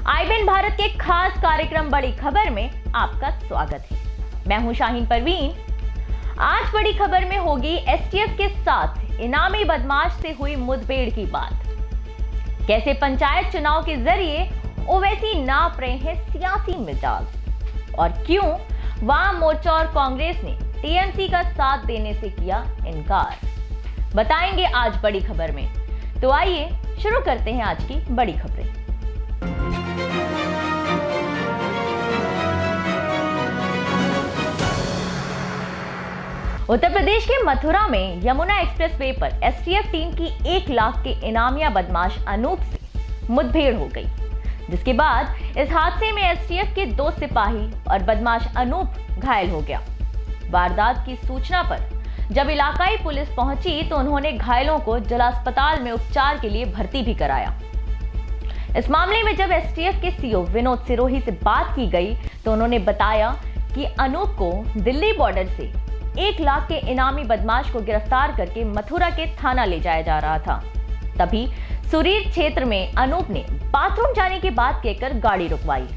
IBN Bharat के खास कार्यक्रम बड़ी खबर में आपका स्वागत है। मैं हूं शाहीन परवीन। आज बड़ी खबर में होगी एसटीएफ के साथ इनामी बदमाश से हुई मुठभेड़ की बात। कैसे पंचायत चुनाव के जरिए ओवैसी नाप रहे हैं सियासी मिजाज और क्यों वाम मोर्चा और कांग्रेस ने टीएमसी का साथ देने से किया इनकार, बताएंगे आज बड़ी खबर में। तो आइए शुरू करते हैं आज की बड़ी खबरें। उत्तर प्रदेश के मथुरा में यमुना एक्सप्रेसवे पर एसटीएफ टीम की 1 लाख के इनामिया बदमाश अनूप से मुठभेड़ हो गई, जिसके बाद इस हादसे में एसटीएफ के 2 सिपाही और बदमाश अनूप घायल हो गया। वारदात की सूचना पर जब इलाकाई पुलिस पहुंची तो उन्होंने घायलों को जिला अस्पताल में उपचार के लिए भर्ती भी कराया। इस मामले में जब एसटीएफ के सीओ विनोद सिरोही से बात की गई तो उन्होंने बताया कि अनूप को दिल्ली बॉर्डर से 1 लाख के इनामी बदमाश को गिरफ्तार करके मथुरा के थाना ले जाया जा रहा था। तभी सुरीर क्षेत्र में अनूप ने बाथरूम जाने की बात कहकर गाड़ी रुकवाई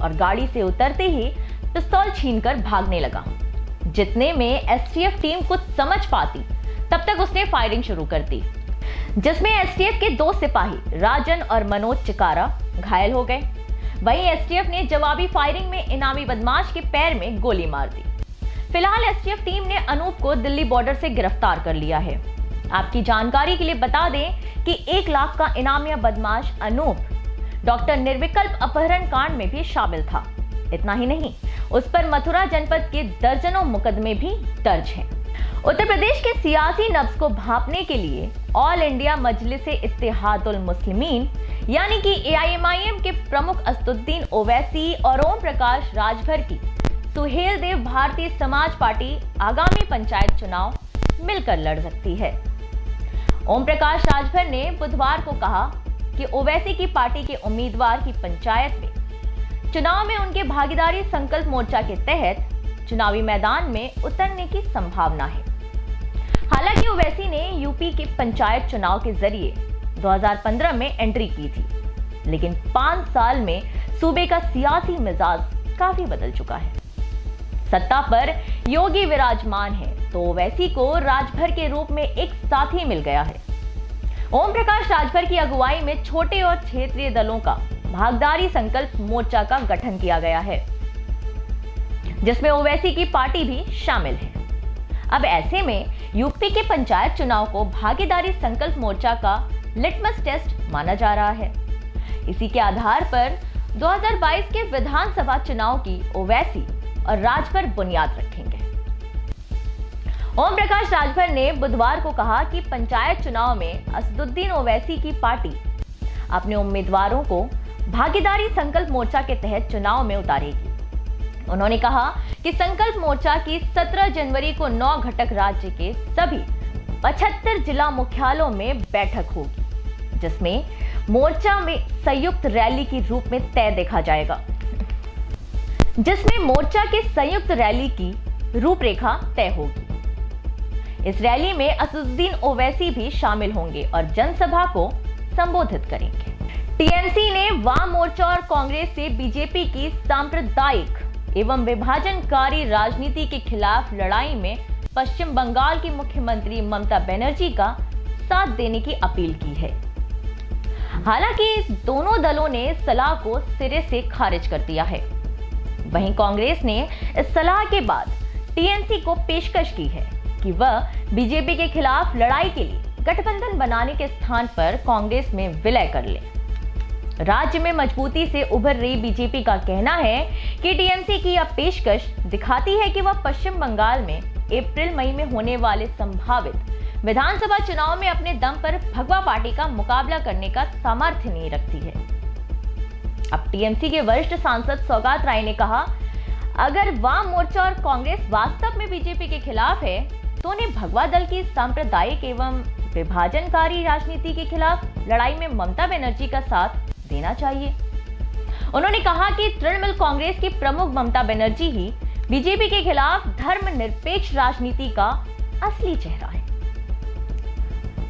और गाड़ी से उतरते ही पिस्तौल छीनकर भागने लगा। जितने में एसटीएफ टीम कुछ समझ पाती तब तक उसने फायरिंग शुरू कर दी, जिसमें एसटीएफ के 2 सिपाही राजन और मनोज चिकारा घायल हो गए। वहीं एसटीएफ ने जवाबी फायरिंग में इनामी बदमाश के पैर में गोली मार दी। फिलहाल एसटीएफ टीम ने अनूप को दिल्ली बॉर्डर से गिरफ्तार कर लिया है। आपकी जानकारी के लिए बता दें कि 1 लाख का इनामिया बदमाश अनूप डॉक्टर निर्विकल्प अपहरण कांड में भी शामिल था। इतना ही नहीं, उस पर मथुरा जनपद के दर्जनों मुकदमे भी दर्ज हैं। उत्तर प्रदेश के सियासी नब्ज को भांपने के लिए ऑल इंडिया मजलिस इत्तेहादुल मुस्लिमीन यानी कि एआईएमआईएम के प्रमुख असदुद्दीन ओवैसी और ओम प्रकाश राजभर की सुहेल देव भारतीय समाज पार्टी आगामी पंचायत चुनाव मिलकर लड़ सकती है। ओम प्रकाश राजभर ने बुधवार को कहा कि ओवैसी की पार्टी के उम्मीदवार की पंचायत में चुनाव में उनके भागीदारी संकल्प मोर्चा के तहत चुनावी मैदान में उतरने की संभावना है। हालांकि ओवैसी ने यूपी के पंचायत चुनाव के जरिए 2015 में एंट्री की थी, लेकिन 5 साल में सूबे का सियासी मिजाज काफी बदल चुका है। सत्ता पर योगी विराजमान है तो ओवैसी को राजभर के रूप में एक साथी मिल गया है। ओम प्रकाश राजभर की अगुवाई में छोटे और क्षेत्रीय दलों का भागीदारी संकल्प मोर्चा का गठन किया गया है, जिसमें ओवैसी की पार्टी भी शामिल है। अब ऐसे में यूपी के पंचायत चुनाव को भागीदारी संकल्प मोर्चा का लिटमस टेस्ट माना जा रहा है। इसी के आधार पर 2022 के विधानसभा चुनाव की ओवैसी और राजभर बुनियाद रखेंगे। ओम प्रकाश राजभर ने बुधवार को कहा कि पंचायत चुनाव में असदुद्दीन ओवैसी की पार्टी अपने उम्मीदवारों को भागीदारी संकल्प मोर्चा के तहत चुनाव में उतारेगी। उन्होंने कहा कि संकल्प मोर्चा की 17 जनवरी को 9 घटक राज्य के सभी 75 जिला मुख्यालयों में बैठक होगी, जिसमें मोर्चा में संयुक्त रैली के रूप में तय देखा जाएगा, जिसमें मोर्चा के संयुक्त रैली की रूपरेखा तय होगी। इस रैली में असदुद्दीन ओवैसी भी शामिल होंगे और जनसभा को संबोधित करेंगे। टीएमसी ने वाम मोर्चा और कांग्रेस से बीजेपी की सांप्रदायिक एवं विभाजनकारी राजनीति के खिलाफ लड़ाई में पश्चिम बंगाल की मुख्यमंत्री ममता बनर्जी का साथ देने की अपील की है। हालांकि दोनों दलों ने इस सलाह को सिरे से खारिज कर दिया है। वहीं कांग्रेस ने इस सलाह के बाद टीएमसी को पेशकश की है कि वह बीजेपी के खिलाफ लड़ाई के लिए गठबंधन बनाने के स्थान पर कांग्रेस में विलय कर ले। राज्य में मजबूती से उभर रही बीजेपी का कहना है कि टीएमसी की यह पेशकश दिखाती है कि वह पश्चिम बंगाल में अप्रैल-मई में होने वाले संभावित विधानसभा चुनाव में अपने दम पर भगवा पार्टी का मुकाबला करने का सामर्थ्य नहीं रखती है। अब टीएमसी के वरिष्ठ सांसद सौगात राय ने कहा, अगर वाम मोर्चा और कांग्रेस वास्तव में बीजेपी के खिलाफ है तो उन्हें भगवा दल की सांप्रदायिक एवं विभाजनकारी राजनीति के खिलाफ लड़ाई में ममता बनर्जी का साथ देना चाहिए। उन्होंने कहा कि तृणमूल कांग्रेस की प्रमुख ममता बनर्जी ही बीजेपी के खिलाफ धर्मनिरपेक्ष राजनीति का असली चेहरा है।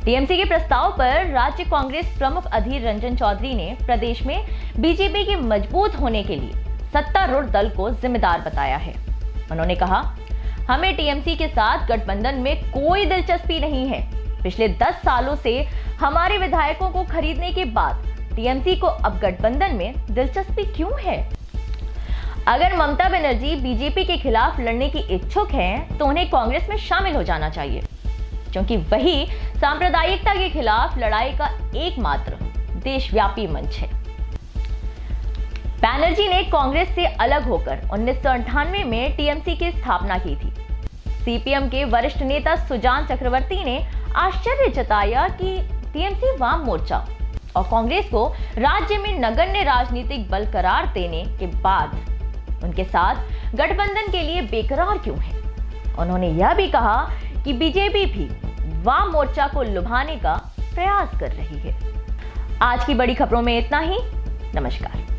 टीएमसी के प्रस्ताव पर राज्य कांग्रेस प्रमुख अधीर रंजन चौधरी ने प्रदेश में बीजेपी के मजबूत होने के लिए सत्तारूढ़ दल को जिम्मेदार बताया है। उन्होंने कहा, हमें टीएमसी के साथ गठबंधन में कोई दिलचस्पी नहीं है। पिछले 10 सालों से हमारे विधायकों को खरीदने के बाद टीएमसी को अब गठबंधन में दिलचस्पी क्यों है? अगर ममता बनर्जी बीजेपी के खिलाफ लड़ने की इच्छुक हैं, तो उन्हें कांग्रेस में शामिल हो जाना चाहिए, क्योंकि वही सांप्रदायिकता के खिलाफ लड़ाई का एकमात्र देशव्यापी मंच है। बैनर्जी ने कांग्रेस से अलग होकर 1998 में टीएमसी की स्थापना की थी। सीपीएम के वरिष्ठ नेता सुजान चक्रवर्ती ने आश्चर्य जताया कि टीएमसी वाम मोर्चा और कांग्रेस को राज्य में नगण्य राजनीतिक बल करार देने के बाद उनके साथ गठबंधन के लिए बेकरार क्यों है। उन्होंने यह भी कहा कि बीजेपी भी वाम मोर्चा को लुभाने का प्रयास कर रही है। आज की बड़ी खबरों में इतना ही। नमस्कार।